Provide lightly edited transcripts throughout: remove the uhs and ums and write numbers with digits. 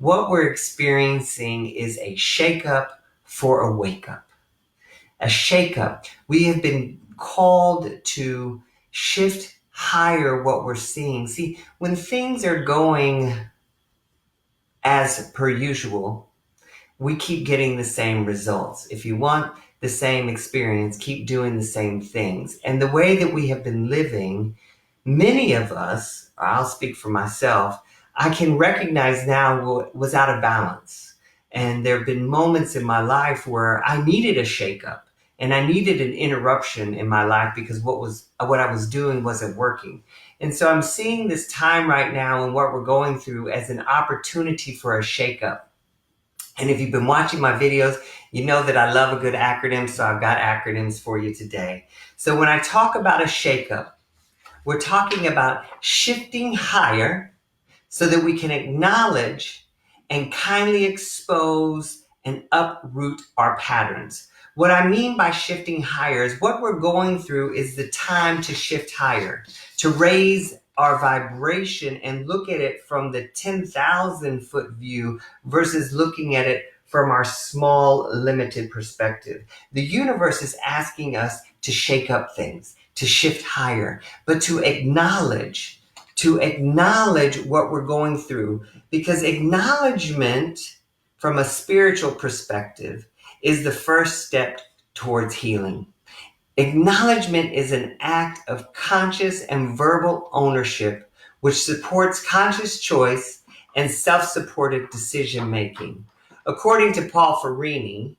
What we're experiencing is a shakeup for a wake up. A shakeup. We have been called to shift higher what we're seeing. See, when things are going as per usual, we keep getting the same results. If you want the same experience, keep doing the same things. And the way that we have been living, many of us, I'll speak for myself, I can recognize now what was out of balance. And there have been moments in my life where I needed a shakeup and I needed an interruption in my life because what I was doing wasn't working. And so I'm seeing this time right now and what we're going through as an opportunity for a shakeup. And if you've been watching my videos, you know that I love a good acronym, so I've got acronyms for you today. So when I talk about a shakeup, we're talking about shifting higher so that we can acknowledge and kindly expose and uproot our patterns. What I mean by shifting higher is what we're going through is the time to shift higher, to raise our vibration and look at it from the 10,000 foot view versus looking at it from our small, limited perspective. The universe is asking us to shake up things, to shift higher, but to acknowledge what we're going through, because acknowledgement from a spiritual perspective is the first step towards healing. Acknowledgement is an act of conscious and verbal ownership which supports conscious choice and self-supported decision making. According to Paul Ferrini,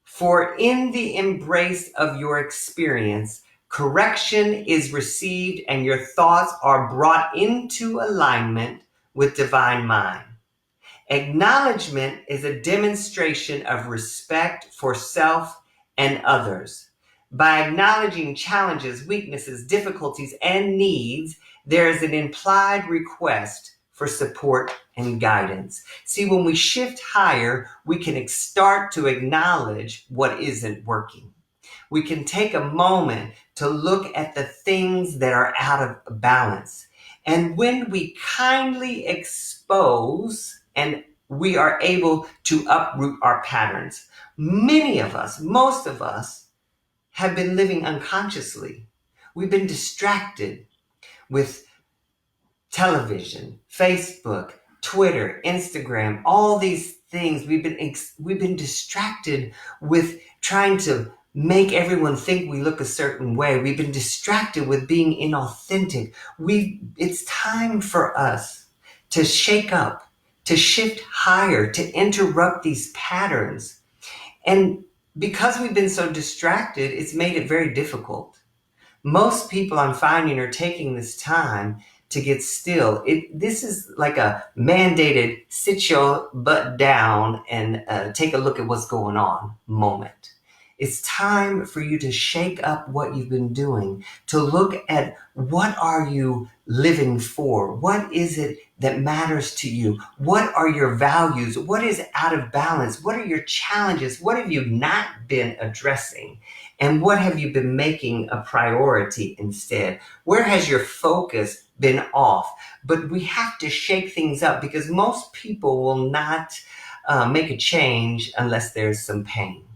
for in the embrace of your experience, correction is received and your thoughts are brought into alignment with divine mind. Acknowledgement is a demonstration of respect for self and others. By acknowledging challenges, weaknesses, difficulties, and needs, there is an implied request for support and guidance. See, when we shift higher, we can start to acknowledge what isn't working. We can take a moment to look at the things that are out of balance. And when we kindly expose, and we are able to uproot our patterns. Many of us, most of us, have been living unconsciously. We've been distracted with television, Facebook, Twitter, Instagram, all these things. We've been distracted with trying to make everyone think we look a certain way. We've been distracted with being inauthentic. It's time for us to shake up, to shift higher, to interrupt these patterns. And because we've been so distracted, it's made it very difficult. Most people I'm finding are taking this time to get still. This is like a mandated sit your butt down and take a look at what's going on moment. It's time for you to shake up what you've been doing, to look at what are you living for? What is it that matters to you? What are your values? What is out of balance? What are your challenges? What have you not been addressing? And what have you been making a priority instead? Where has your focus been off? But we have to shake things up because most people will not make a change unless there's some pain.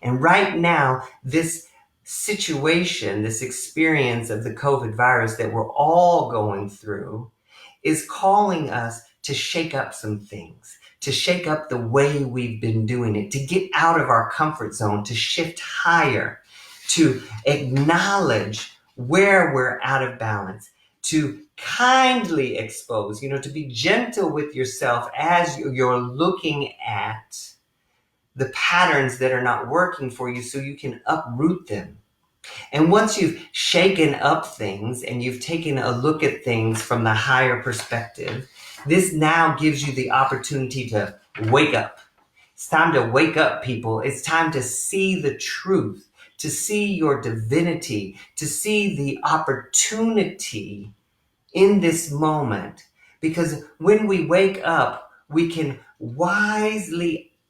And right now, this situation, this experience of the COVID virus that we're all going through is calling us to shake up some things, to shake up the way we've been doing it, to get out of our comfort zone, to shift higher, to acknowledge where we're out of balance, to kindly expose, to be gentle with yourself as you're looking at the patterns that are not working for you so you can uproot them. And once you've shaken up things and you've taken a look at things from the higher perspective, this now gives you the opportunity to wake up. It's time to wake up, people. It's time to see the truth, to see your divinity, to see the opportunity in this moment. Because when we wake up, we can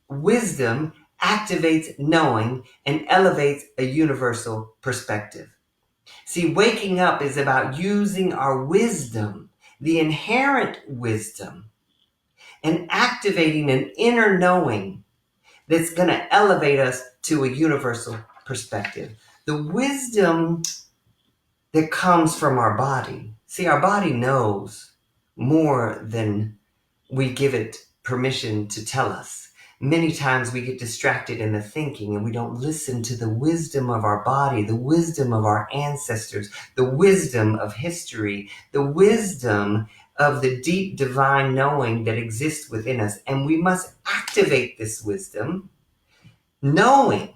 wisdom activates knowing and elevates a universal perspective. See, waking up is about using our wisdom, the inherent wisdom and activating an inner knowing that's going to elevate us to a universal perspective. The wisdom that comes from our body. See, our body knows more than we give it permission to tell us. Many times we get distracted in the thinking and we don't listen to the wisdom of our body, the wisdom of our ancestors, the wisdom of history, the wisdom of the deep divine knowing that exists within us. And we must activate this wisdom, knowing.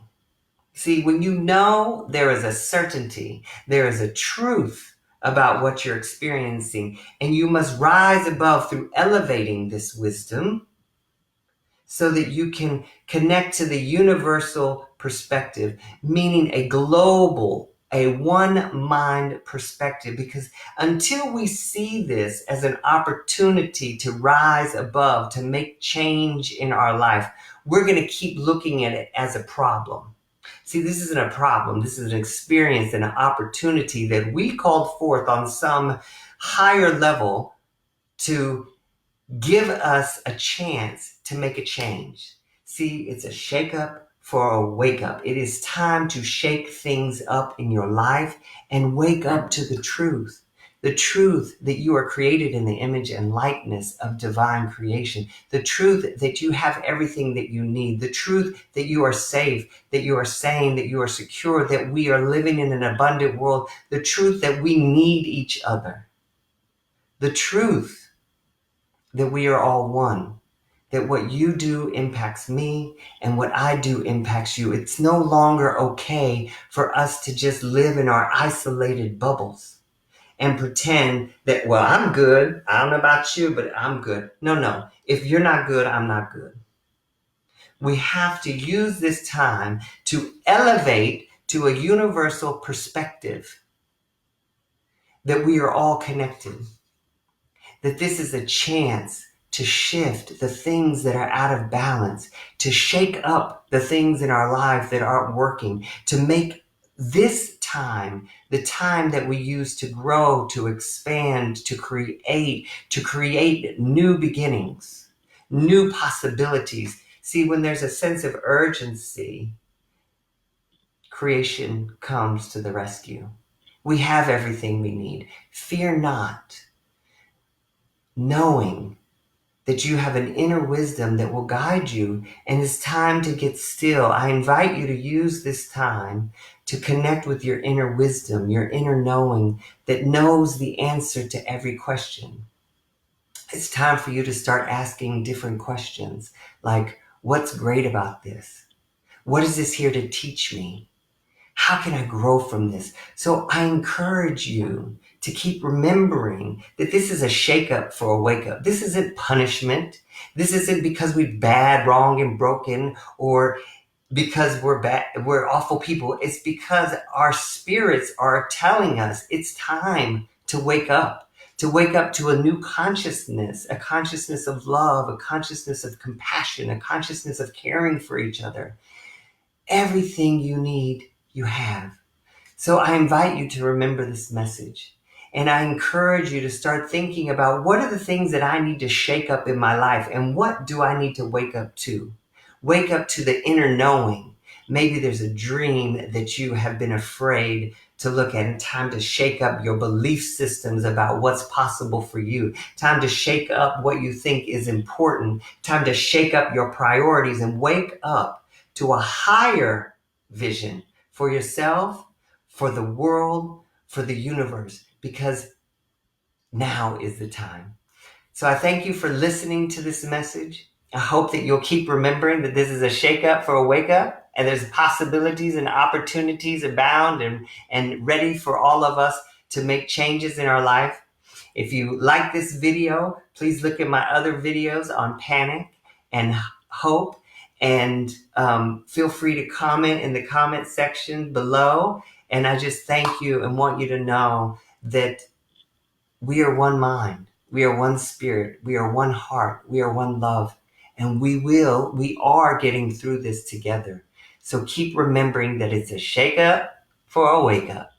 See, when you know, there is a certainty, there is a truth about what you're experiencing, and you must rise above through elevating this wisdom so that you can connect to the universal perspective, meaning a global, a one mind perspective. Because until we see this as an opportunity to rise above, to make change in our life, we're going to keep looking at it as a problem. See, this isn't a problem. This is an experience and an opportunity that we called forth on some higher level to give us a chance to make a change. See, it's a shake up for a wake up. It is time to shake things up in your life and wake up to the truth. The truth that you are created in the image and likeness of divine creation. The truth that you have everything that you need. The truth that you are safe, that you are sane, that you are secure, that we are living in an abundant world. The truth that we need each other. The truth that we are all one, that what you do impacts me and what I do impacts you. It's no longer okay for us to just live in our isolated bubbles and pretend that, well, I'm good. I don't know about you, but I'm good. No. If you're not good, I'm not good. We have to use this time to elevate to a universal perspective that we are all connected. That this is a chance to shift the things that are out of balance, to shake up the things in our life that aren't working, to make this time the time that we use to grow, to expand, to create new beginnings, new possibilities. See, when there's a sense of urgency, creation comes to the rescue. We have everything we need. Fear not. Knowing that you have an inner wisdom that will guide you, and it's time to get still. I invite you to use this time to connect with your inner wisdom, your inner knowing that knows the answer to every question. It's time for you to start asking different questions like, what's great about this? What is this here to teach me? How can I grow from this? So I encourage you to keep remembering that this is a shake-up for a wake-up. This isn't punishment. This isn't because we're bad, wrong, and broken, or because we're awful people. It's because our spirits are telling us it's time to wake up to a new consciousness, a consciousness of love, a consciousness of compassion, a consciousness of caring for each other. Everything you need, you have. So I invite you to remember this message. And I encourage you to start thinking about what are the things that I need to shake up in my life and what do I need to wake up to? Wake up to the inner knowing. Maybe there's a dream that you have been afraid to look at, and time to shake up your belief systems about what's possible for you. Time to shake up what you think is important. Time to shake up your priorities and wake up to a higher vision for yourself, for the world, for the universe, because now is the time. So I thank you for listening to this message. I hope that you'll keep remembering that this is a shake up for a wake up, and there's possibilities and opportunities abound and ready for all of us to make changes in our life. If you like this video, please look at my other videos on panic and hope. And feel free to comment in the comment section below. And I just thank you and want you to know that we are one mind, we are one spirit, we are one heart, we are one love, and we are getting through this together. So keep remembering that it's a shake up for a wake up.